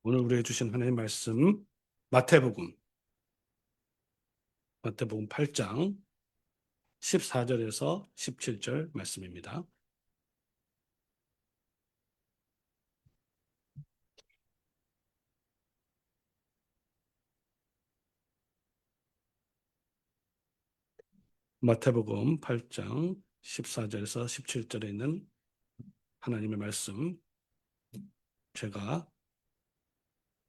오늘 우리에게 주신 하나님의 말씀 마태복음 8장 14절에서 17절 말씀입니다. 마태복음 8장 14절에서 17절에 있는 하나님의 말씀, 제가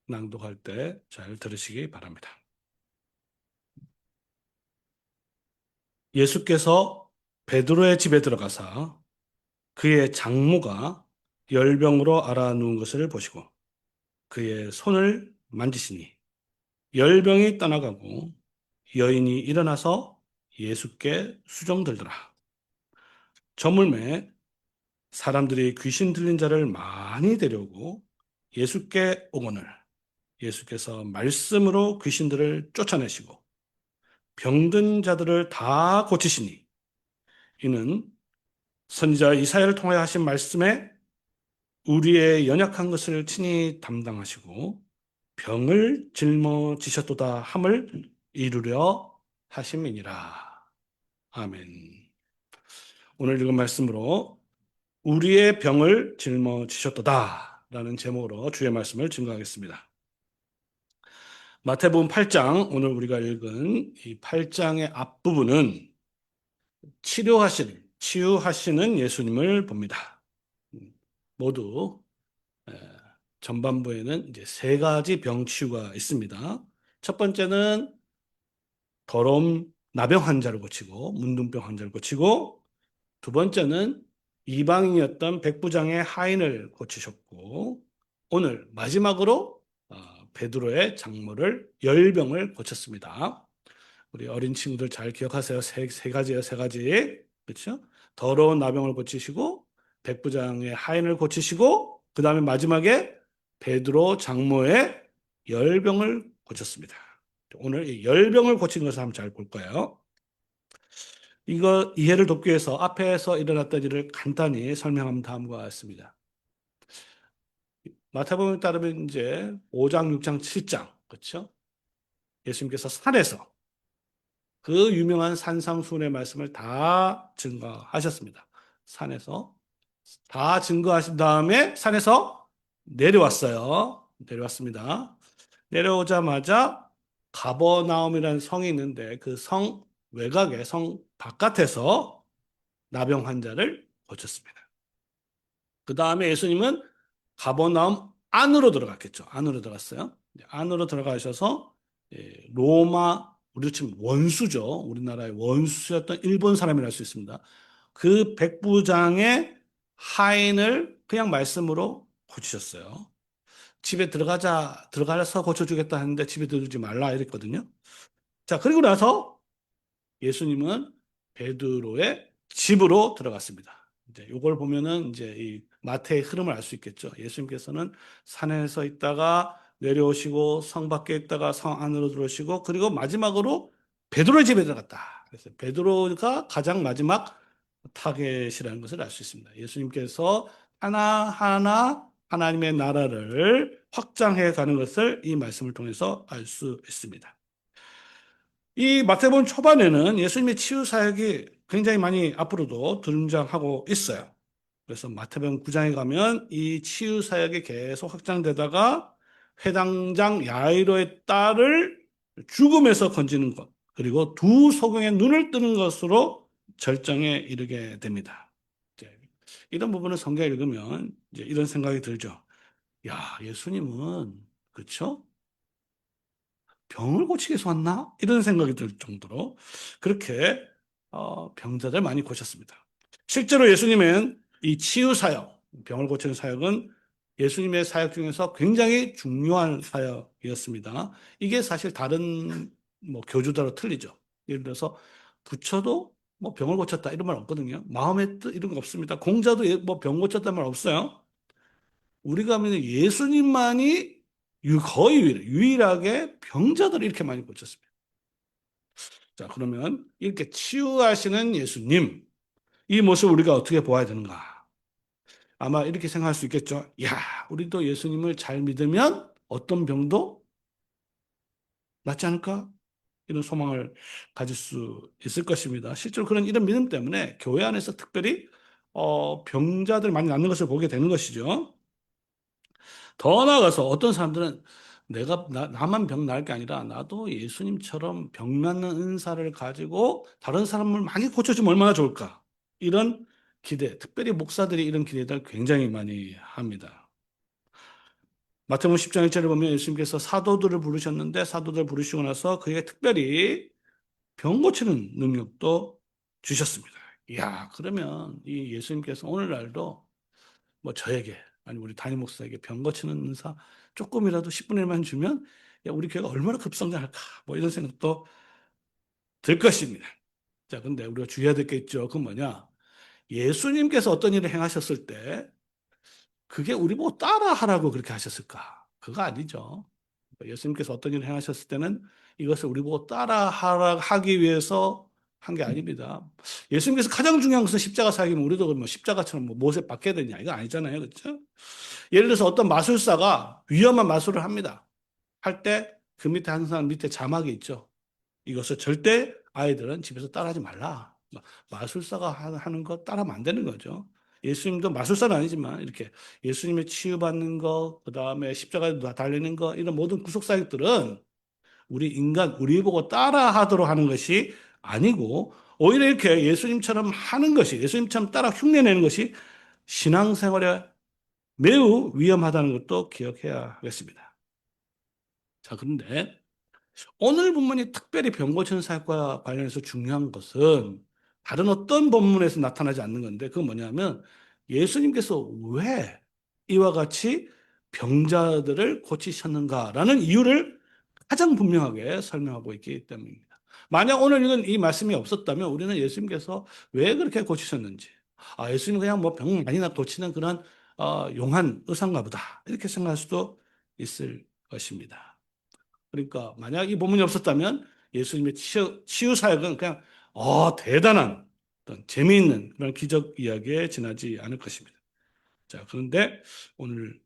낭독할 때 잘 들으시기 바랍니다. 예수께서 베드로의 집에 들어가사 그의 장모가 열병으로 앓아 누운 것을 보시고 그의 손을 만지시니 열병이 떠나가고 여인이 일어나서 예수께 수종들더라. 저물매 사람들이 귀신 들린 자를 많이 데려오고 예수께 오거늘 예수께서 말씀으로 귀신들을 쫓아내시고 병든 자들을 다 고치시니 이는 선지자 이사야를 통하여 하신 말씀에 우리의 연약한 것을 친히 담당하시고 병을 짊어지셨도다 함을 이루려 하심이니라. 아멘. 오늘 읽은 말씀으로 우리의 병을 짊어지셨도다 라는 제목으로 주의 말씀을 증거하겠습니다. 마태복음 8장, 오늘 우리가 읽은 이 8장의 앞부분은 치유하시는 예수님을 봅니다. 모두 전반부에는 이제 세 가지 병치유가 있습니다. 첫 번째는 더러움 나병 환자를 고치고 문둥병 환자를 고치고, 두 번째는 이방인이었던 백부장의 하인을 고치셨고, 오늘 마지막으로 베드로의 장모를 열병을 고쳤습니다. 우리 어린 친구들 잘 기억하세요. 세 가지예요, 세 가지. 그렇죠? 더러운 나병을 고치시고 백부장의 하인을 고치시고 그 다음에 마지막에 베드로 장모의 열병을 고쳤습니다. 오늘 이 열병을 고친 것을 한번 잘 볼 거예요. 이거 이해를 돕기 위해서 앞에서 일어났던 일을 간단히 설명하면 다음과 같습니다. 마태복음에 따르면 이제 5장, 6장, 7장, 그렇죠? 예수님께서 산에서 그 유명한 산상수훈의 말씀을 다 증거하셨습니다. 산에서 다 증거하신 다음에 산에서 내려왔어요. 내려왔습니다. 내려오자마자 가버나움이라는 성이 있는데 그 성 외곽에, 성 바깥에서 나병 환자를 고쳤습니다. 그 다음에 예수님은 가버나움 안으로 들어갔겠죠. 안으로 들어갔어요. 안으로 들어가셔서 로마, 우리 지금 원수죠. 우리나라의 원수였던 일본 사람이라 할 수 있습니다. 그 백부장의 하인을 그냥 말씀으로 고치셨어요. 집에 들어가서 고쳐주겠다 했는데 집에 들어오지 말라 이랬거든요. 자, 그리고 나서 예수님은 베드로의 집으로 들어갔습니다. 이제 이걸 보면은 이제 이 마태의 흐름을 알 수 있겠죠. 예수님께서는 산에서 있다가 내려오시고 성 밖에 있다가 성 안으로 들어오시고 그리고 마지막으로 베드로의 집에 들어갔다. 그래서 베드로가 가장 마지막 타겟이라는 것을 알 수 있습니다. 예수님께서 하나하나 하나님의 나라를 확장해 가는 것을 이 말씀을 통해서 알 수 있습니다. 이 마태복음 초반에는 예수님의 치유 사역이 굉장히 많이 앞으로도 등장하고 있어요. 그래서 마태복음 9장에 가면 이 치유 사역이 계속 확장되다가 회당장 야이로의 딸을 죽음에서 건지는 것, 그리고 두 소경의 눈을 뜨는 것으로 절정에 이르게 됩니다. 이런 부분을 성경에 읽으면 이제 이런 생각이 들죠. 야, 예수님은 그렇죠? 병을 고치기 위해서 왔나? 이런 생각이 들 정도로 그렇게 병자들 많이 고쳤습니다. 실제로 예수님은 이 치유 사역, 병을 고치는 사역은 예수님의 사역 중에서 굉장히 중요한 사역이었습니다. 이게 사실 다른 뭐 교주들하고 틀리죠. 예를 들어서 부처도 뭐 병을 고쳤다 이런 말 없거든요. 마음의 뜻 이런 거 없습니다. 공자도 뭐 병 고쳤다는 말 없어요. 우리가 믿는 예수님만이 거의 유일하게 병자들을 이렇게 많이 고쳤습니다. 자, 그러면 이렇게 치유하시는 예수님, 이 모습을 우리가 어떻게 보아야 되는가? 아마 이렇게 생각할 수 있겠죠. 야, 우리도 예수님을 잘 믿으면 어떤 병도 낫지 않을까? 이런 소망을 가질 수 있을 것입니다. 실제로 그런 이런 믿음 때문에 교회 안에서 특별히 병자들 많이 낫는 것을 보게 되는 것이죠. 더 나아가서 어떤 사람들은 나만 병 나을 게 아니라 나도 예수님처럼 병 낫는 은사를 가지고 다른 사람을 많이 고쳐주면 얼마나 좋을까? 이런 기대, 특별히 목사들이 이런 기대를 굉장히 많이 합니다. 마태복음 10장 1절을 보면 예수님께서 사도들을 부르셨는데 사도들 부르시고 나서 그에게 특별히 병 고치는 능력도 주셨습니다. 이야, 그러면 이 예수님께서 오늘날도 뭐 저에게 아니 우리 담임 목사에게 병 고치는 은사 조금이라도 10분의 1만 주면 야, 우리 교회가 얼마나 급성장할까 뭐 이런 생각도 들 것입니다. 자, 근데 우리가 주의해야 될 게 있죠. 그건 뭐냐? 예수님께서 어떤 일을 행하셨을 때 그게 우리 보고 따라하라고 그렇게 하셨을까? 그거 아니죠. 예수님께서 어떤 일을 행하셨을 때는 이것을 우리 보고 따라하기 위해서 한 게 아닙니다. 예수님께서 가장 중요한 것은 십자가 사역이면 우리도 뭐 십자가처럼 뭐 못에 박혀야 되냐 이거 아니잖아요, 그렇죠? 예를 들어서 어떤 마술사가 위험한 마술을 합니다. 할 때 그 밑에 항상 밑에 자막이 있죠. 이것을 절대 아이들은 집에서 따라하지 말라. 마술사가 하는 거 따라하면 안 되는 거죠. 예수님도 마술사는 아니지만 이렇게 예수님의 치유받는 거, 그 다음에 십자가에 달리는 거, 이런 모든 구속사역들은 우리 보고 따라하도록 하는 것이 아니고 오히려 이렇게 예수님처럼 하는 것이, 예수님처럼 따라 흉내내는 것이 신앙생활에 매우 위험하다는 것도 기억해야 하겠습니다. 자, 그런데 오늘 본문이 특별히 병 고치는 사역과 관련해서 중요한 것은 다른 어떤 본문에서 나타나지 않는 건데 그건 뭐냐면 예수님께서 왜 이와 같이 병자들을 고치셨는가라는 이유를 가장 분명하게 설명하고 있기 때문입니다. 만약 오늘 이건 이 말씀이 없었다면 우리는 예수님께서 왜 그렇게 고치셨는지, 예수님 그냥 뭐 병 많이 고치는 그런 용한 의사인가 보다 이렇게 생각할 수도 있을 것입니다. 그러니까 만약 이 본문이 없었다면 예수님의 치유 사역은 그냥 대단한 어떤 재미있는 그런 기적 이야기에 지나지 않을 것입니다. 자, 그런데 오늘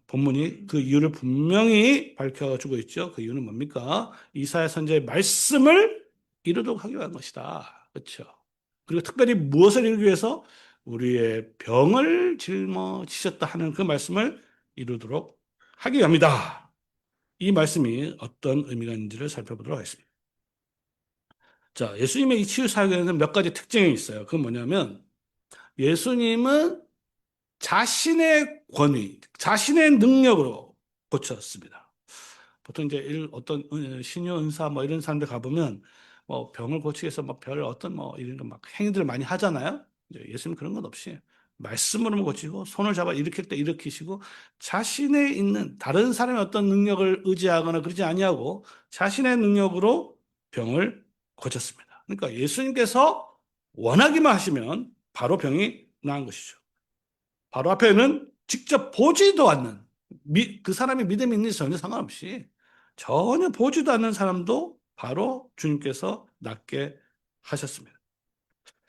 본문이 그 이유를 분명히 밝혀주고 있죠. 그 이유는 뭡니까? 이사야 선지자의 말씀을 이루도록 하기 위한 것이다. 그렇죠? 그리고 특별히 무엇을 이루기 위해서 우리의 병을 짊어지셨다 하는 그 말씀을 이루도록 하기 위함이다. 이 말씀이 어떤 의미가 있는지를 살펴보도록 하겠습니다. 자, 예수님의 이 치유 사역에는 몇 가지 특징이 있어요. 그건 뭐냐면 예수님은 자신의 권위, 자신의 능력으로 고쳤습니다. 보통 이제 어떤 신유 은사 뭐 이런 사람들 가보면 뭐 병을 고치기 위해서 별 어떤 뭐 이런 거 막 행위들을 많이 하잖아요. 예수님 그런 것 없이 말씀으로만 고치고 손을 잡아 일으킬 때 일으키시고 자신의 있는 다른 사람의 어떤 능력을 의지하거나 그러지 아니하고 자신의 능력으로 병을 고쳤습니다. 그러니까 예수님께서 원하기만 하시면 바로 병이 나은 것이죠. 바로 앞에는 직접 보지도 않는 그 사람이 믿음이 있는지 전혀 상관없이 전혀 보지도 않는 사람도 바로 주님께서 낫게 하셨습니다.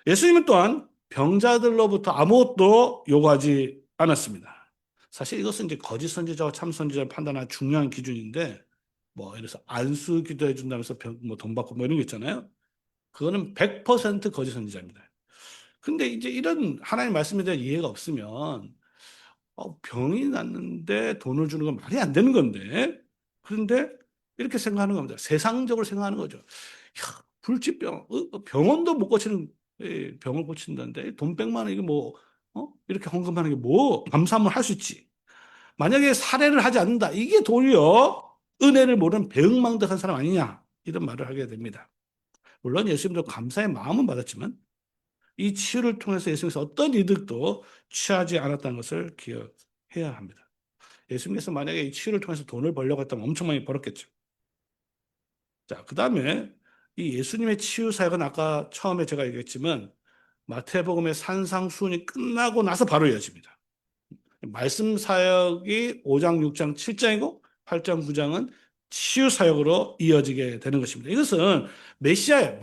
예수님은 또한 병자들로부터 아무것도 요구하지 않았습니다. 사실 이것은 이제 거짓 선지자와 참 선지자를 판단하는 중요한 기준인데 뭐 예를 들어서 안수 기도해 준다면서 돈 받고 뭐 이런 거 있잖아요. 그거는 100% 거짓 선지자입니다. 근데 이제 이런 하나님 말씀에 대한 이해가 없으면 병이 났는데 돈을 주는 건 말이 안 되는 건데. 그런데 이렇게 생각하는 겁니다. 세상적으로 생각하는 거죠. 야, 불치병, 병원도 못 고치는 병을 고친다는데 돈 100만 원 이게 뭐 이렇게 헌금하는 게 뭐 감사함을 할 수 있지. 만약에 살해를 하지 않는다. 이게 도리어 은혜를 모르는 배은망덕한 사람 아니냐. 이런 말을 하게 됩니다. 물론 예수님도 감사의 마음은 받았지만 이 치유를 통해서 예수님께서 어떤 이득도 취하지 않았다는 것을 기억해야 합니다. 예수님께서 만약에 이 치유를 통해서 돈을 벌려고 했다면 엄청 많이 벌었겠죠. 자, 그 다음에 이 예수님의 치유 사역은 아까 처음에 제가 얘기했지만 마태복음의 산상수훈이 끝나고 나서 바로 이어집니다. 말씀 사역이 5장, 6장, 7장이고 8장, 9장은 치유 사역으로 이어지게 되는 것입니다. 이것은 메시아의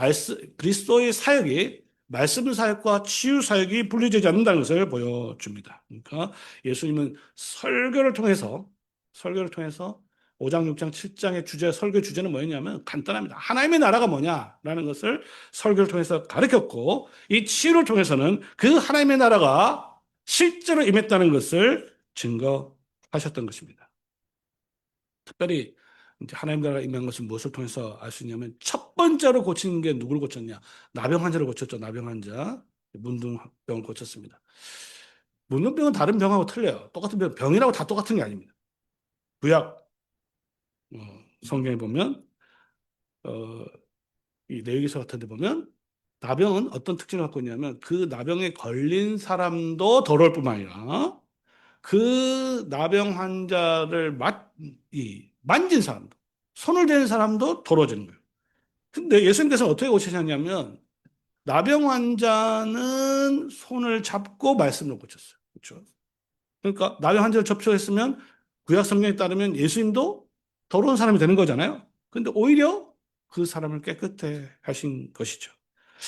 그리스도의 사역이 말씀 사역과 치유 사역이 분리되지 않는다는 것을 보여줍니다. 그러니까 예수님은 설교를 통해서 설교를 통해서 5장, 6장, 7장의 설교 주제는 뭐였냐면 간단합니다. 하나님의 나라가 뭐냐라는 것을 설교를 통해서 가르쳤고 이 치유를 통해서는 그 하나님의 나라가 실제로 임했다는 것을 증거하셨던 것입니다. 특별히 이제 하나님 나라가 임한 것은 무엇을 통해서 알 수 있냐면 첫 번째로 고친 게 누굴 고쳤냐? 나병 환자를 고쳤죠. 나병 환자. 문둥병을 고쳤습니다. 문둥병은 다른 병하고 틀려요. 똑같은 병이라고 다 똑같은 게 아닙니다. 구약 성경에 보면 어, 이 레위기서 같은 데 보면 나병은 어떤 특징을 갖고 있냐면 그 나병에 걸린 사람도 더러울 뿐만 아니라 그 나병 환자를 만진 사람도 손을 대는 사람도 더러워지는 거예요. 근데 예수님께서는 어떻게 고치셨냐면 나병 환자는 손을 잡고 말씀을 고쳤어요. 그렇죠? 그러니까 나병 환자를 접촉했으면 구약 성경에 따르면 예수님도 더러운 사람이 되는 거잖아요. 근데 오히려 그 사람을 깨끗해 하신 것이죠.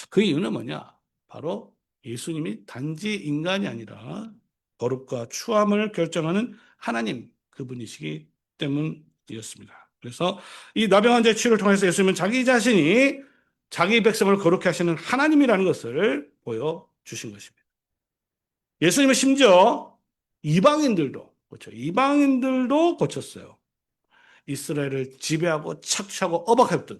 그 이유는 뭐냐? 바로 예수님이 단지 인간이 아니라 거룩과 추함을 결정하는 하나님 그분이시기 때문이었습니다. 그래서 이 나병 환자의 치유를 통해서 예수님은 자기 자신이 자기 백성을 거룩해 하시는 하나님이라는 것을 보여주신 것입니다. 예수님은 심지어 이방인들도 그렇죠. 이방인들도 고쳤어요. 이스라엘을 지배하고 착취하고 억압했던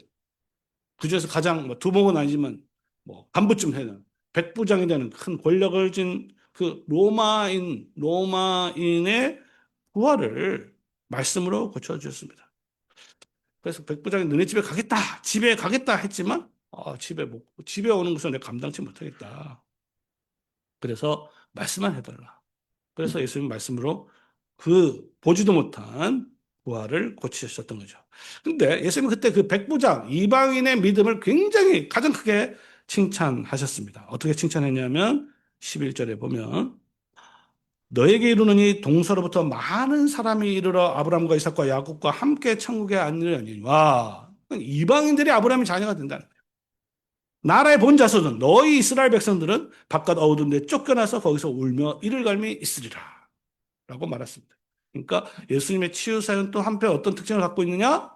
그중에서 가장 뭐 두목은 아니지만 뭐 간부쯤 되는 백부장이 되는 큰 권력을 진 그 로마인의 부활을 말씀으로 고쳐 주셨습니다. 그래서 백부장이 너네 집에 가겠다, 집에 가겠다 했지만 집에 오는 것은 내가 감당치 못하겠다. 그래서 말씀만 해달라. 그래서 예수님 말씀으로 그 보지도 못한 부활을 고치셨던 거죠. 근데 예수님은 그때 그 백부장, 이방인의 믿음을 굉장히 가장 크게 칭찬하셨습니다. 어떻게 칭찬했냐면 11절에 보면 너에게 이르노니 동서로부터 많은 사람이 이르러 아브라함과 이삭과 야곱과 함께 천국에 앉으려니와 이방인들이 아브라함의 자녀가 된다는 거예요. 나라의 본 자손은 너희 이스라엘 백성들은 바깥 어두운 데 쫓겨나서 거기서 울며 이를 갈미 있으리라 라고 말했습니다. 그러니까 예수님의 치유 사역은 또 한편 어떤 특징을 갖고 있느냐?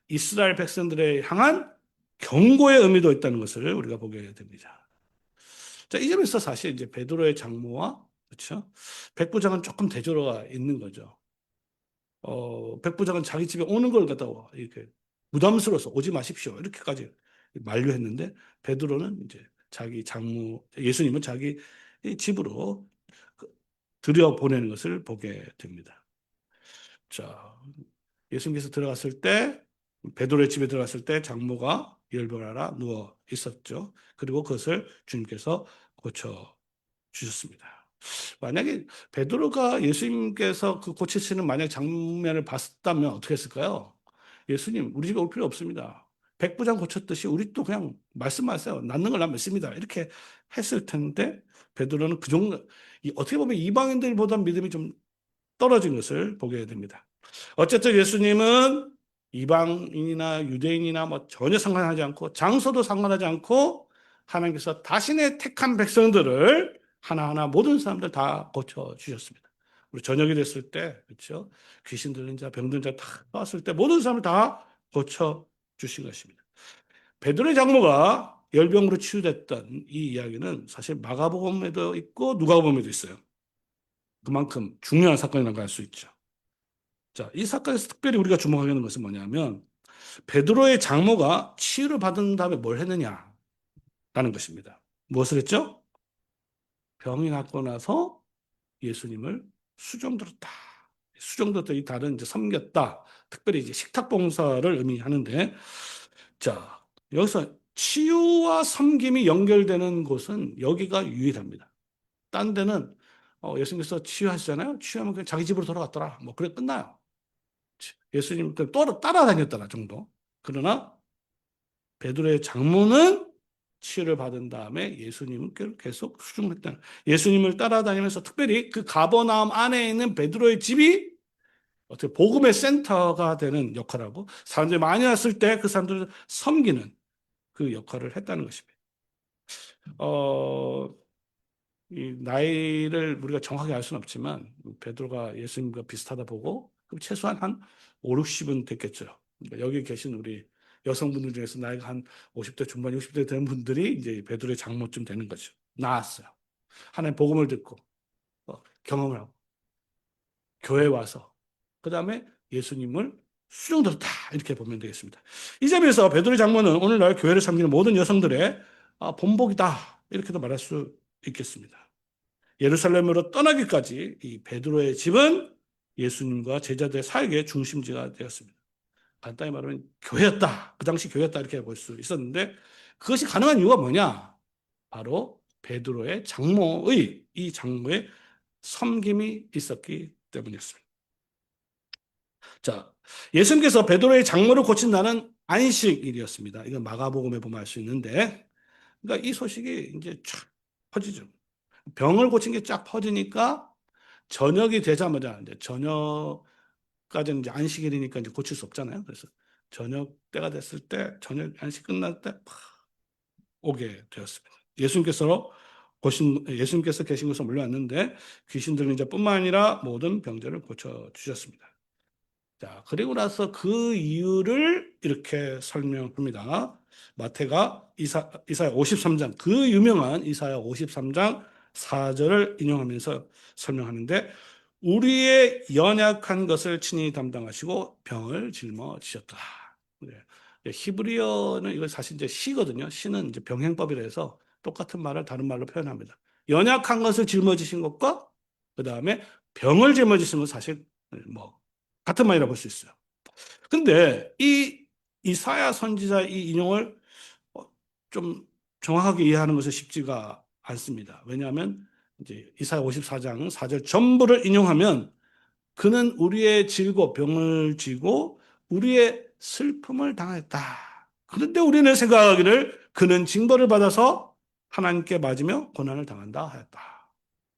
이스라엘 백성들에 향한 경고의 의미도 있다는 것을 우리가 보게 됩니다. 자, 이 점에서 사실 이제 베드로의 장모와 그렇죠? 백부장은 조금 대조가 있는 거죠. 백부장은 자기 집에 오는 걸 갖다가 이렇게 부담스러워서 오지 마십시오. 이렇게까지 만류했는데 베드로는 이제 자기 장모 예수님은 자기 집으로 들여 보내는 것을 보게 됩니다. 자, 예수님께서 들어갔을 때 베드로의 집에 들어갔을 때 장모가 열병하라 누워 있었죠. 그리고 그것을 주님께서 고쳐 주셨습니다. 만약에 베드로가 예수님께서 그 고치시는 만약 장면을 봤다면 어떻게 했을까요? 예수님, 우리 집에 올 필요 없습니다. 백부장 고쳤듯이 우리 또 그냥 말씀하세요. 낫는 걸 난 믿습니다. 이렇게 했을 텐데 베드로는 그 정도 어떻게 보면 이방인들보다 믿음이 좀 떨어진 것을 보게 됩니다. 어쨌든 예수님은 이방인이나 유대인이나 뭐 전혀 상관하지 않고 장소도 상관하지 않고 하나님께서 자신의 택한 백성들을 하나하나 모든 사람들 다 고쳐 주셨습니다. 우리 저녁이 됐을 때 그렇죠? 귀신 들린 자, 병든 자 다 왔을 때 모든 사람을 다 고쳐 주신 것입니다. 베드로의 장모가 열병으로 치유됐던 이 이야기는 사실 마가복음에도 있고 누가복음에도 있어요. 그만큼 중요한 사건이라고 할 수 있죠. 자, 이 사건에서 특별히 우리가 주목하는 것은 뭐냐면 베드로의 장모가 치유를 받은 다음에 뭘 했느냐라는 것입니다. 무엇을 했죠? 병이 낫고 나서 예수님을 수종들었다. 수종들었다 이 다른 이제 섬겼다. 특별히 이제 식탁 봉사를 의미하는데 자, 여기서 치유와 섬김이 연결되는 곳은 여기가 유일합니다. 딴 데는 예수님께서 치유하시잖아요. 치유하면 그냥 자기 집으로 돌아갔더라. 뭐 그래 끝나요. 예수님 따라다녔더라 정도. 그러나 베드로의 장모는 치유를 받은 다음에 예수님을 계속 수중했다. 예수님을 따라다니면서 특별히 그 가버나움 안에 있는 베드로의 집이 어떻게 복음의 센터가 되는 역할하고 사람들이 많이 왔을 때 그 사람들을 섬기는 그 역할을 했다는 것입니다. 이 나이를 우리가 정확히 알 수는 없지만 베드로가 예수님과 비슷하다 보고 그럼 최소한 한 5, 60은 됐겠죠. 그러니까 여기 계신 우리 여성분들 중에서 나이가 한 50대 중반, 60대 된 분들이 이제 베드로의 장모쯤 되는 거죠. 나았어요. 하나님 복음을 듣고 경험을 하고 교회 와서 그 다음에 예수님을 수용들었다 이렇게 보면 되겠습니다. 이 점에서 베드로의 장모는 오늘날 교회를 섬기는 모든 여성들의 본보기다 이렇게도 말할 수 있겠습니다. 예루살렘으로 떠나기까지 이 베드로의 집은 예수님과 제자들의 사역의 중심지가 되었습니다. 간단히 말하면 교회였다. 그 당시 교회였다 이렇게 볼 수 있었는데 그것이 가능한 이유가 뭐냐? 바로 베드로의 장모의 이 장모의 섬김이 있었기 때문이었습니다. 자, 예수님께서 베드로의 장모를 고친다는 안식일이었습니다. 이건 마가복음에 보면 알 수 있는데, 그러니까 이 소식이 이제 쫙 퍼지죠. 병을 고친 게 쫙 퍼지니까 저녁이 되자마자 이제 저녁까지는 이제 안식일이니까 이제 고칠 수 없잖아요. 그래서 저녁 때가 됐을 때, 저녁 안식 끝날 때 오게 되었습니다. 예수님께서 계신 곳에 몰려왔는데 귀신 들린 자뿐만 아니라 모든 병자를 고쳐 주셨습니다. 자, 그리고 나서 그 이유를 이렇게 설명합니다. 마태가 이사야 53장, 그 유명한 이사야 53장 4절을 인용하면서 설명하는데, 우리의 연약한 것을 친히 담당하시고 병을 짊어지셨다. 네. 히브리어는 이거 사실 이제 시거든요. 시는 이제 병행법이라 해서 똑같은 말을 다른 말로 표현합니다. 연약한 것을 짊어지신 것과 그 다음에 병을 짊어지신 건 사실 뭐 같은 말이라고 볼 수 있어요. 근데 이 이사야 선지자 이 인용을 좀 정확하게 이해하는 것은 쉽지가 않습니다. 왜냐하면 이제 이사야 54장 4절 전부를 인용하면 그는 우리의 질고 병을 지고 우리의 슬픔을 당했다. 그런데 우리는 생각하기를 그는 징벌을 받아서 하나님께 맞으며 고난을 당한다 하였다.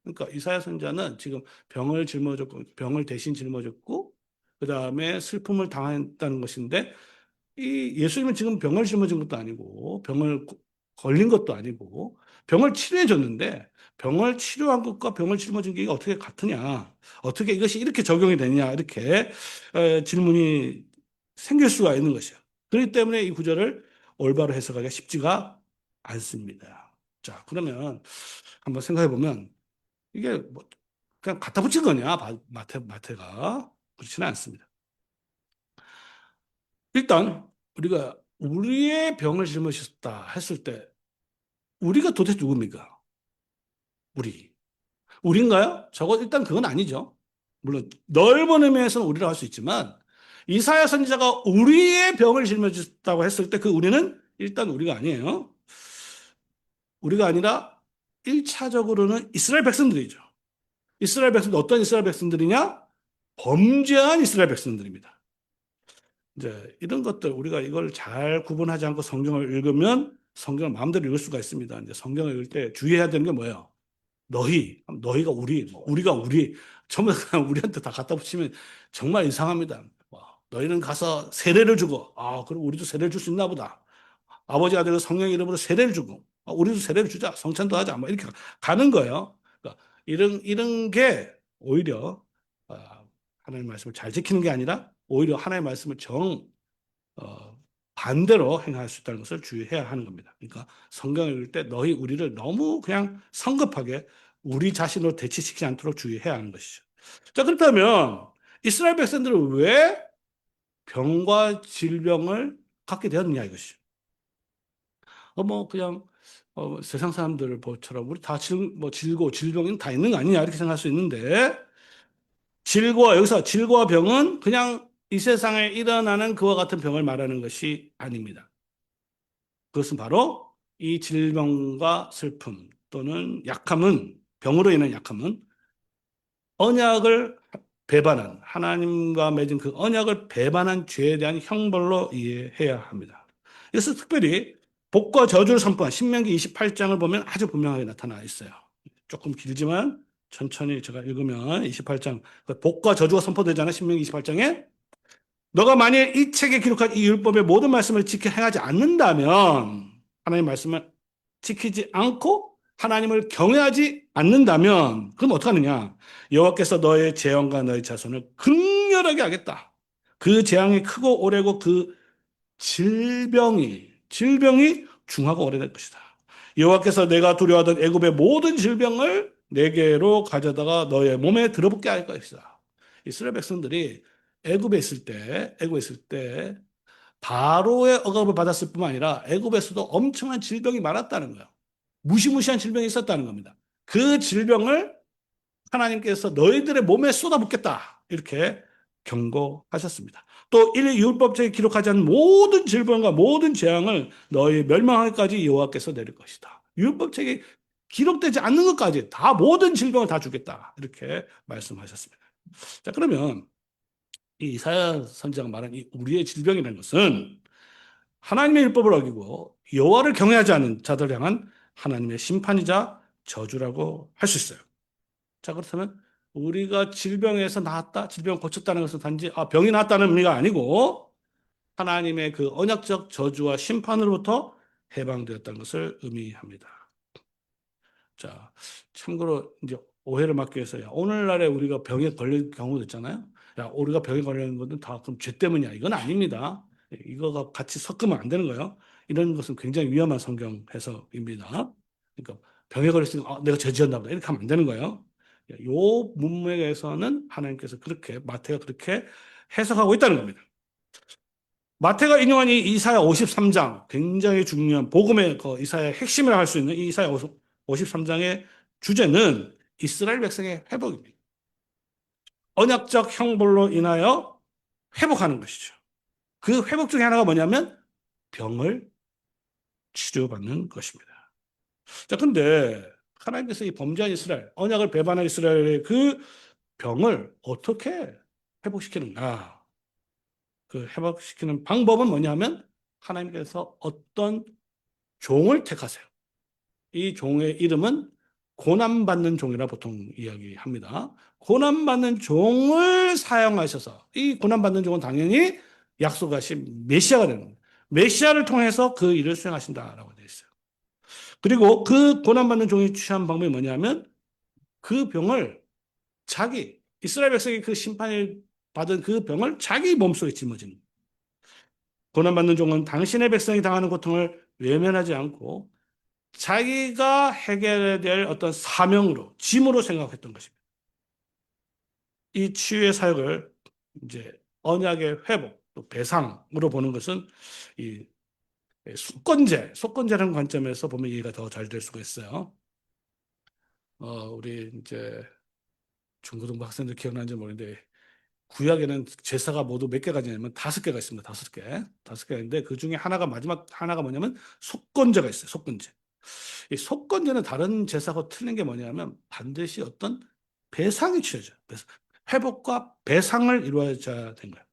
그러니까 이사야 선지자는 지금 병을 짊어졌고 병을 대신 짊어졌고 그 다음에 슬픔을 당했다는 것인데 이 예수님은 지금 병을 짊어진 것도 아니고 병을 걸린 것도 아니고 병을 치료해 줬는데 병을 치료한 것과 병을 짊어진 게 어떻게 같으냐? 어떻게 이것이 이렇게 적용이 되냐? 이렇게 질문이 생길 수가 있는 것이요. 그렇기 때문에 이 구절을 올바로 해석하기가 쉽지가 않습니다. 자, 그러면 한번 생각해 보면 이게 뭐 그냥 갖다 붙인 거냐? 마태가 그렇지는 않습니다. 일단 우리가 우리의 병을 짊어졌다 했을 때 우리가 도대체 누굽니까? 우리인가요? 저거 일단 그건 아니죠. 물론 넓은 의미에서는 우리라고 할 수 있지만 이사야 선지자가 우리의 병을 짊어졌다고 했을 때 그 우리는 일단 우리가 아니에요. 우리가 아니라 1차적으로는 이스라엘 백성들이죠. 이스라엘 백성들 어떤 이스라엘 백성들이냐? 범죄한 이스라엘 백성들입니다. 이제 이런 것들 우리가 이걸 잘 구분하지 않고 성경을 읽으면 성경을 마음대로 읽을 수가 있습니다. 이제 성경을 읽을 때 주의해야 되는 게 뭐예요? 너희가 우리, 우리가 우리, 전부 다 그냥 우리한테 다 갖다 붙이면 정말 이상합니다. 너희는 가서 세례를 주고, 그럼 우리도 세례를 줄 수 있나 보다. 아버지 아들 성령 이름으로 세례를 주고, 우리도 세례를 주자, 성찬도 하자, 뭐 이렇게 가는 거예요. 그러니까 이런 게 오히려 하나님의 말씀을 잘 지키는 게 아니라 오히려 하나님의 말씀을 어, 반대로 행할 수 있다는 것을 주의해야 하는 겁니다. 그러니까 성경을 읽을 때 너희 우리를 너무 그냥 성급하게 우리 자신으로 대치시키지 않도록 주의해야 하는 것이죠. 자, 그렇다면 이스라엘 백성들은 왜 병과 질병을 갖게 되었느냐 이것이죠. 뭐 그냥 세상 사람들을 보처럼 우리 다 질병이 다 있는 거 아니냐 이렇게 생각할 수 있는데 여기서 질과 병은 그냥 이 세상에 일어나는 그와 같은 병을 말하는 것이 아닙니다. 그것은 바로 이 질병과 슬픔 또는 병으로 인한 약함은 언약을 배반한, 하나님과 맺은 그 언약을 배반한 죄에 대한 형벌로 이해해야 합니다. 그래서 특별히 복과 저주를 선포한 신명기 28장을 보면 아주 분명하게 나타나 있어요. 조금 길지만 천천히 제가 읽으면 28장, 복과 저주가 선포되잖아요. 신명기 28장에. 너가 만일 이 책에 기록한 이 율법의 모든 말씀을 지켜 행하지 않는다면, 하나님 말씀을 지키지 않고 하나님을 경외하지 않는다면, 그럼 어떡하느냐? 여호와께서 너의 재원과 너의 자손을 특별하게 하겠다. 그 재앙이 크고 오래고 그 질병이 중하고 오래될 것이다. 여호와께서 내가 두려워하던 애굽의 모든 질병을 내게로 가져다가 너의 몸에 들어붙게 할 것이다. 이스라엘 백성들이 애굽에 있을 때 바로의 억압을 받았을 뿐만 아니라 애굽에서도 엄청난 질병이 많았다는 거예요. 무시무시한 질병이 있었다는 겁니다. 그 질병을 하나님께서 너희들의 몸에 쏟아붓겠다. 이렇게 경고하셨습니다. 또 율법책에 기록하지 않은 모든 질병과 모든 재앙을 너희 멸망하기까지 여호와께서 내릴 것이다. 율법책에 기록되지 않는 것까지 다 모든 질병을 다 주겠다. 이렇게 말씀하셨습니다. 자, 그러면 이 이사야 선지자가 말한 이 우리의 질병이라는 것은 하나님의 율법을 어기고 여호와를 경외하지 않은 자들 향한 하나님의 심판이자 저주라고 할 수 있어요. 자, 그렇다면 우리가 질병에서 나았다, 질병을 고쳤다는 것은 단지 병이 나았다는 의미가 아니고 하나님의 그 언약적 저주와 심판으로부터 해방되었다는 것을 의미합니다. 자, 참고로 이제 오해를 막기 위해서 오늘날에 우리가 병에 걸릴 경우도 있잖아요. 야, 우리가 병에 걸리는 것은 다 그럼 죄 때문이야. 이건 아닙니다. 이거가 같이 섞으면 안 되는 거예요. 이런 것은 굉장히 위험한 성경 해석입니다. 그러니까 병에 걸렸으니까 내가 죄 지었나 보다. 이렇게 하면 안 되는 거예요. 요 문맥에서는 하나님께서 그렇게 마태가 그렇게 해석하고 있다는 겁니다. 마태가 인용한 이 이사야 53장 굉장히 중요한 복음의 그 이사야의 핵심이라 할 수 있는 이 이사야 53장의 주제는 이스라엘 백성의 회복입니다. 언약적 형벌로 인하여 회복하는 것이죠. 그 회복 중에 하나가 뭐냐면 병을 치료받는 것입니다. 자, 근데 하나님께서 이 범죄한 이스라엘, 언약을 배반한 이스라엘의 그 병을 어떻게 회복시키는가? 그 회복시키는 방법은 뭐냐면 하나님께서 어떤 종을 택하세요. 이 종의 이름은 고난받는 종이라 보통 이야기합니다. 고난받는 종을 사용하셔서 이 고난받는 종은 당연히 약속하신 메시아가 되는 겁니다. 메시아를 통해서 그 일을 수행하신다라고 되어 있어요. 그리고 그 고난받는 종이 취한 방법이 뭐냐면 그 병을 이스라엘 백성이 그 심판을 받은 그 병을 자기 몸속에 짊어지는 거예요. 고난받는 종은 당신의 백성이 당하는 고통을 외면하지 않고 자기가 해결해야 될 어떤 사명으로, 짐으로 생각했던 것입니다. 이 치유의 사역을 이제 언약의 회복, 또 배상으로 보는 것은 이 속건제라는 관점에서 보면 이해가 더 잘 될 수가 있어요. 우리 이제 중고등부 학생들 기억나는지 모르는데 구약에는 제사가 모두 몇 개가 있냐면 5개가 있습니다. 5개. 5개가 있는데 그 중에 마지막 하나가 뭐냐면 속건제가 있어요. 속건제. 이 속건제는 다른 제사하고 틀린 게 뭐냐면 반드시 어떤 배상이 취해져요. 회복과 배상을 이루어져야 되는 거예요.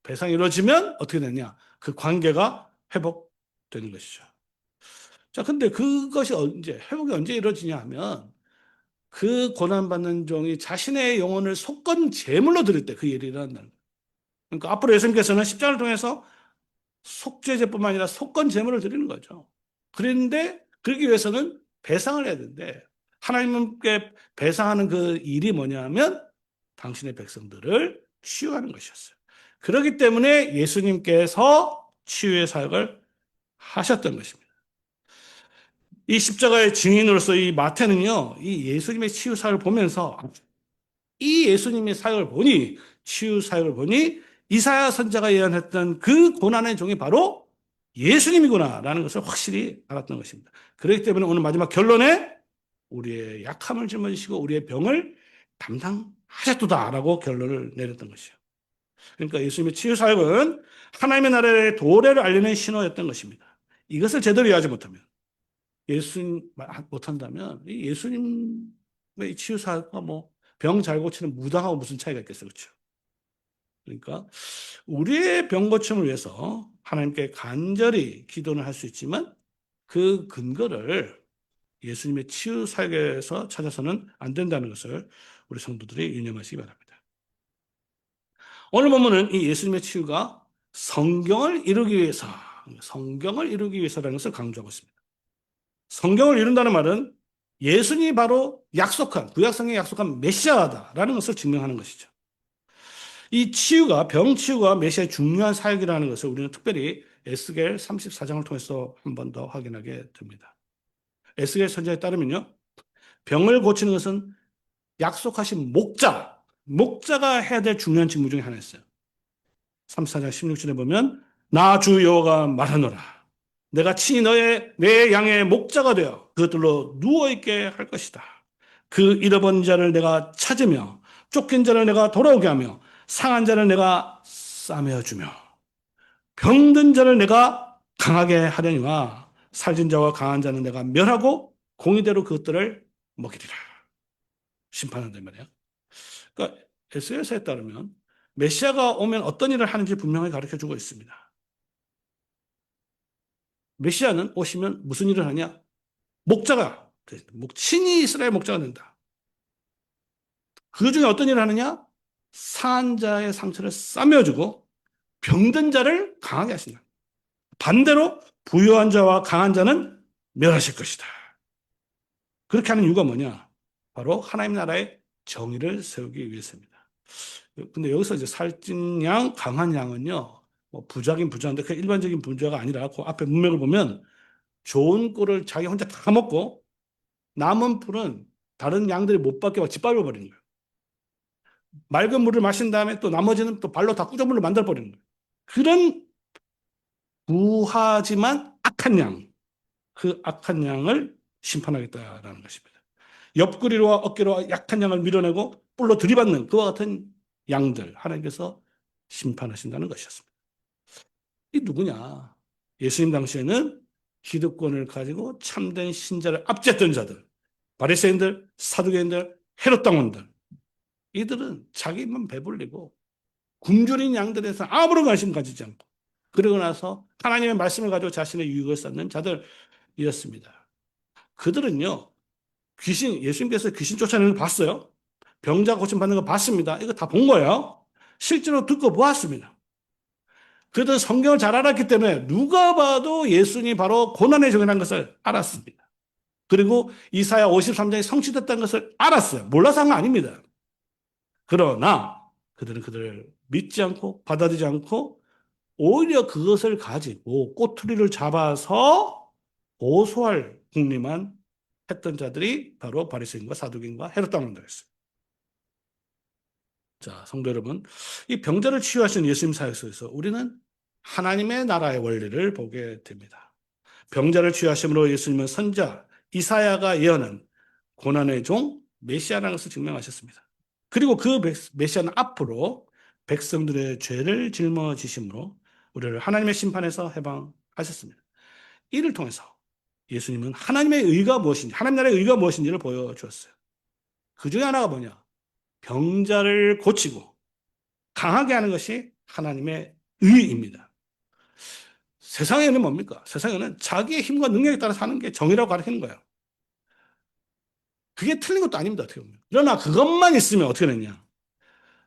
배상이 이루어지면 어떻게 되냐? 그 관계가 회복되는 것이죠. 자, 근데 그것이 회복이 언제 이루어지냐 하면 그 고난받는 종이 자신의 영혼을 속건 제물로 드릴 때 그 일이 일어난다는 거예요. 그러니까 앞으로 예수님께서는 십자가를 통해서 속죄제뿐만 아니라 속건 제물을 드리는 거죠. 그런데 그러기 위해서는 배상을 해야 되는데 하나님께 배상하는 그 일이 뭐냐면 당신의 백성들을 치유하는 것이었어요. 그렇기 때문에 예수님께서 치유의 사역을 하셨던 것입니다. 이 십자가의 증인으로서 이 마태는요, 이 예수님의 치유 사역을 보면서 이 예수님의 사역을 보니, 치유 사역을 보니 이사야 선지자가 예언했던 그 고난의 종이 바로 예수님이구나라는 것을 확실히 알았던 것입니다. 그렇기 때문에 오늘 마지막 결론에 우리의 약함을 짊어지시고 우리의 병을 담당하셨도다라고 결론을 내렸던 것이죠. 그러니까 예수님의 치유 사역은 하나님의 나라의 도래를 알리는 신호였던 것입니다. 이것을 제대로 이해하지 못한다면 이 예수님의 치유 사역과 병 잘 고치는 무당하고 무슨 차이가 있겠어요, 그렇죠? 그러니까 우리의 병 고침을 위해서 하나님께 간절히 기도는 할 수 있지만 그 근거를 예수님의 치유 사역에서 찾아서는 안 된다는 것을 우리 성도들이 유념하시기 바랍니다. 오늘 본문은 이 예수님의 치유가 성경을 이루기 위해서라는 것을 강조하고 있습니다. 성경을 이룬다는 말은 예수님이 바로 구약성경에 약속한 메시아다라는 것을 증명하는 것이죠. 이 치유가, 병 치유가 메시아의 중요한 사역이라는 것을 우리는 특별히 에스겔 34장을 통해서 한 번 더 확인하게 됩니다. 에스겔 선지자에 따르면요, 병을 고치는 것은 약속하신 목자가 해야 될 중요한 직무 중에 하나였어요. 34장 16절에 보면 나 주 여호와가 말하노라. 내가 친히 내 양의 목자가 되어 그것들로 누워있게 할 것이다. 그 잃어버린 자를 내가 찾으며 쫓긴 자를 내가 돌아오게 하며 상한 자를 내가 싸매어 주며 병든 자를 내가 강하게 하려니와 살진 자와 강한 자는 내가 멸하고 공의대로 그것들을 먹이리라. 심판한단 말이에요. 그러니까 에스겔서에 따르면 메시아가 오면 어떤 일을 하는지 분명히 가르쳐 주고 있습니다. 메시아는 오시면 무슨 일을 하냐? 목자가, 친히 이스라엘 목자가 된다. 그 중에 어떤 일을 하느냐? 상한 자의 상처를 싸매어주고 병든 자를 강하게 하신다. 반대로 부유한 자와 강한 자는 멸하실 것이다. 그렇게 하는 이유가 뭐냐? 바로 하나님 나라의 정의를 세우기 위해서입니다. 근데 여기서 이제 살찐 양, 강한 양은요, 뭐 부자긴 부자인데 그 일반적인 부자가 아니라 그 앞에 문맥을 보면 좋은 꿀을 자기 혼자 다 먹고 남은 풀은 다른 양들이 못 받게 막 짓밟아 버리는 거예요. 맑은 물을 마신 다음에 또 나머지는 또 발로 다 꾸정물로 만들어 버리는 거예요. 그런 부하지만 악한 양, 그 악한 양을 심판하겠다라는 것입니다. 옆구리와 어깨로 약한 양을 밀어내고 뿔로 들이받는 그와 같은 양들 하나님께서 심판하신다는 것이었습니다. 이 누구냐? 예수님 당시에는 기득권을 가지고 참된 신자를 압제했던 자들, 바리새인들, 사두개인들, 헤롯 당원들, 이들은 자기만 배불리고 굶주린 양들에 대해서 아무런 관심 가지지 않고 그러고 나서 하나님의 말씀을 가지고 자신의 유익을 쌓는 자들이었습니다. 그들은요, 예수님께서 귀신 쫓아내는 거 봤어요. 병자 고침 받는 거 봤습니다. 이거 다 본 거예요. 실제로 듣고 보았습니다. 그들은 성경을 잘 알았기 때문에 누가 봐도 예수님이 바로 고난의 종이라는 것을 알았습니다. 그리고 이사야 53장이 성취됐다는 것을 알았어요. 몰라서 한 거 아닙니다. 그러나 그들은 그들을 믿지 않고 받아들이지 않고 오히려 그것을 가지고 꼬투리를 잡아서 고소할 궁리만 했던 자들이 바로 바리새인과 사두개인과 헤롯 당원들이었어요. 자, 성도 여러분, 이 병자를 치유하신 예수님 사역 속에서 우리는 하나님의 나라의 원리를 보게 됩니다. 병자를 치유하심으로 예수님은 선자 이사야가 예언한 고난의 종 메시아라는 것을 증명하셨습니다. 그리고 그 메시아는 앞으로 백성들의 죄를 짊어지심으로 우리를 하나님의 심판에서 해방하셨습니다. 이를 통해서 예수님은 하나님의 의가 무엇인지, 하나님 나라의 의가 무엇인지를 보여주었어요. 그 중에 하나가 뭐냐? 병자를 고치고 강하게 하는 것이 하나님의 의입니다. 세상에는 뭡니까? 세상에는 자기의 힘과 능력에 따라 사는 게 정의라고 가르치는 거예요. 그게 틀린 것도 아닙니다. 어떻게 보면. 그러나 그것만 있으면 어떻게 되냐?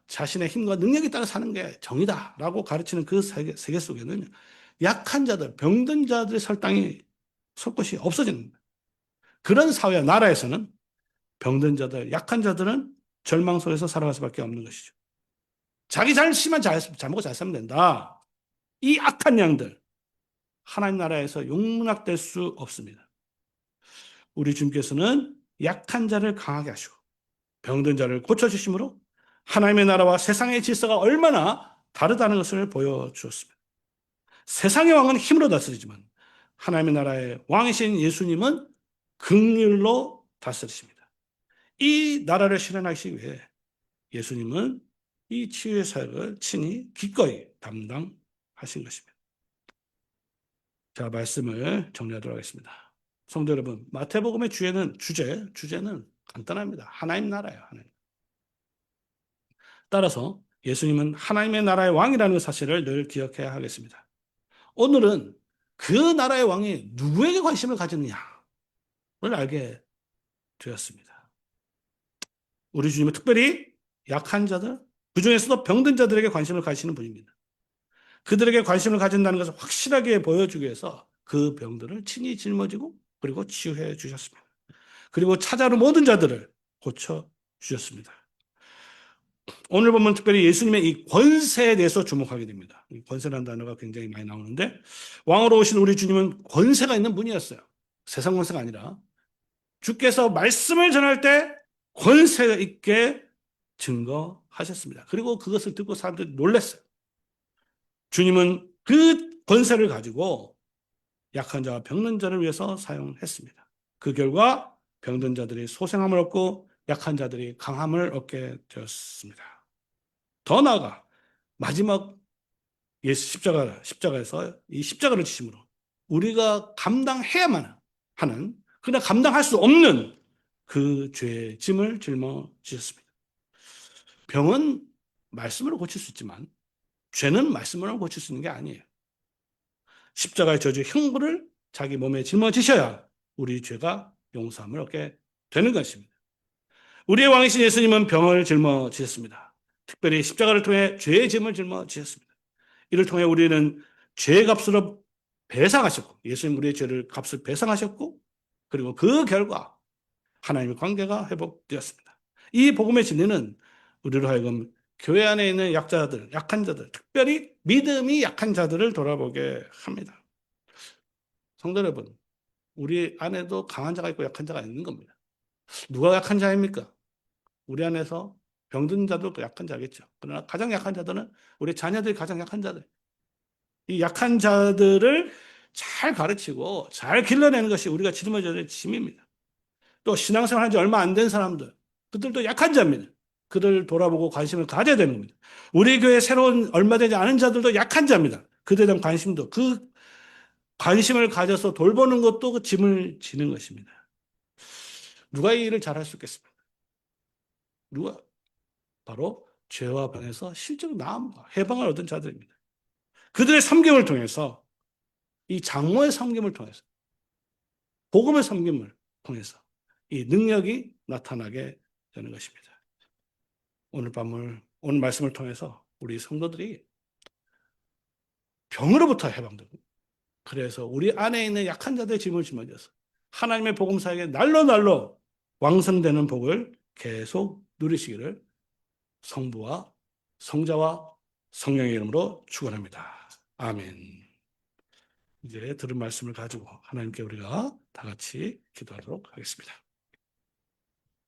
자신의 힘과 능력에 따라 사는 게 정의다라고 가르치는 그 세계 속에는 약한 자들, 병든 자들의 설당이 설 곳이 없어지는 거예요. 그런 사회와 나라에서는 병든 자들, 약한 자들은 절망 속에서 살아갈 수밖에 없는 것이죠. 자기 잘못만 잘 먹고 잘 살면 된다. 이 악한 양들, 하나님 나라에서 용납될 수 없습니다. 우리 주님께서는 약한 자를 강하게 하시고 병든 자를 고쳐주심으로 하나님의 나라와 세상의 질서가 얼마나 다르다는 것을 보여주었습니다. 세상의 왕은 힘으로 다스리지만 하나님의 나라의 왕이신 예수님은 긍휼로 다스리십니다. 이 나라를 실현하시기 위해 예수님은 이 치유의 사역을 친히 기꺼이 담당하신 것입니다. 자, 말씀을 정리하도록 하겠습니다. 성도 여러분, 마태복음의 주제는 간단합니다. 하나님 나라예요. 하나님. 따라서 예수님은 하나님의 나라의 왕이라는 사실을 늘 기억해야 하겠습니다. 오늘은 그 나라의 왕이 누구에게 관심을 가졌느냐를 알게 되었습니다. 우리 주님은 특별히 약한 자들, 그 중에서도 병든 자들에게 관심을 가지시는 분입니다. 그들에게 관심을 가진다는 것을 확실하게 보여주기 위해서 그 병들을 친히 짊어지고 그리고 치유해 주셨습니다. 그리고 찾아오는 모든 자들을 고쳐 주셨습니다. 오늘 보면 특별히 예수님의 이 권세에 대해서 주목하게 됩니다. 이 권세라는 단어가 굉장히 많이 나오는데 왕으로 오신 우리 주님은 권세가 있는 분이었어요. 세상 권세가 아니라 주께서 말씀을 전할 때 권세 있게 증거하셨습니다. 그리고 그것을 듣고 사람들이 놀랐어요. 주님은 그 권세를 가지고 약한 자와 병든 자를 위해서 사용했습니다. 그 결과 병든 자들이 소생함을 얻고 약한 자들이 강함을 얻게 되었습니다. 더 나아가 마지막 예수 십자가에서 이 십자가를 지심으로 우리가 감당해야만 하는, 그냥 감당할 수 없는 그 죄의 짐을 짊어지셨습니다. 병은 말씀으로 고칠 수 있지만 죄는 말씀으로 고칠 수 있는 게 아니에요. 십자가의 저주 형벌을 자기 몸에 짊어지셔야 우리 죄가 용서함을 얻게 되는 것입니다. 우리의 왕이신 예수님은 병을 짊어지셨습니다. 특별히 십자가를 통해 죄의 짐을 짊어지셨습니다. 이를 통해 우리는 죄의 값으로 배상하셨고, 예수님 우리의 죄를 값을 배상하셨고, 그리고 그 결과 하나님의 관계가 회복되었습니다. 이 복음의 진리는 우리로 하여금 교회 안에 있는 약자들, 약한 자들, 특별히 믿음이 약한 자들을 돌아보게 합니다. 성도 여러분, 우리 안에도 강한 자가 있고 약한 자가 있는 겁니다. 누가 약한 자입니까? 우리 안에서 병든 자도 약한 자겠죠. 그러나 가장 약한 자들은 우리 자녀들이 가장 약한 자들. 이 약한 자들을 잘 가르치고 잘 길러내는 것이 우리가 짊어져야 될 짐입니다. 또 신앙생활 한 지 얼마 안 된 사람들, 그들도 약한 자입니다. 그들 돌아보고 관심을 가져야 되는 겁니다. 우리 교회 새로운 얼마 되지 않은 자들도 약한 자입니다. 그들에 대한 관심도, 그 관심을 가져서 돌보는 것도 그 짐을 지는 것입니다. 누가 이 일을 잘할 수 있겠습니까? 누가? 바로 죄와 병에서 실제로 나음과 해방을 얻은 자들입니다. 그들의 섬김을 통해서, 이 장모의 섬김을 통해서, 복음의 섬김을 통해서 이 능력이 나타나게 되는 것입니다. 오늘 말씀을 통해서 우리 성도들이 병으로부터 해방되고, 그래서 우리 안에 있는 약한 자들의 짐을 짊어져서 하나님의 복음 사역에 날로 왕성되는 복을 계속 누리시기를 성부와 성자와 성령의 이름으로 축원합니다. 아멘. 이제 들은 말씀을 가지고 하나님께 우리가 다 같이 기도하도록 하겠습니다.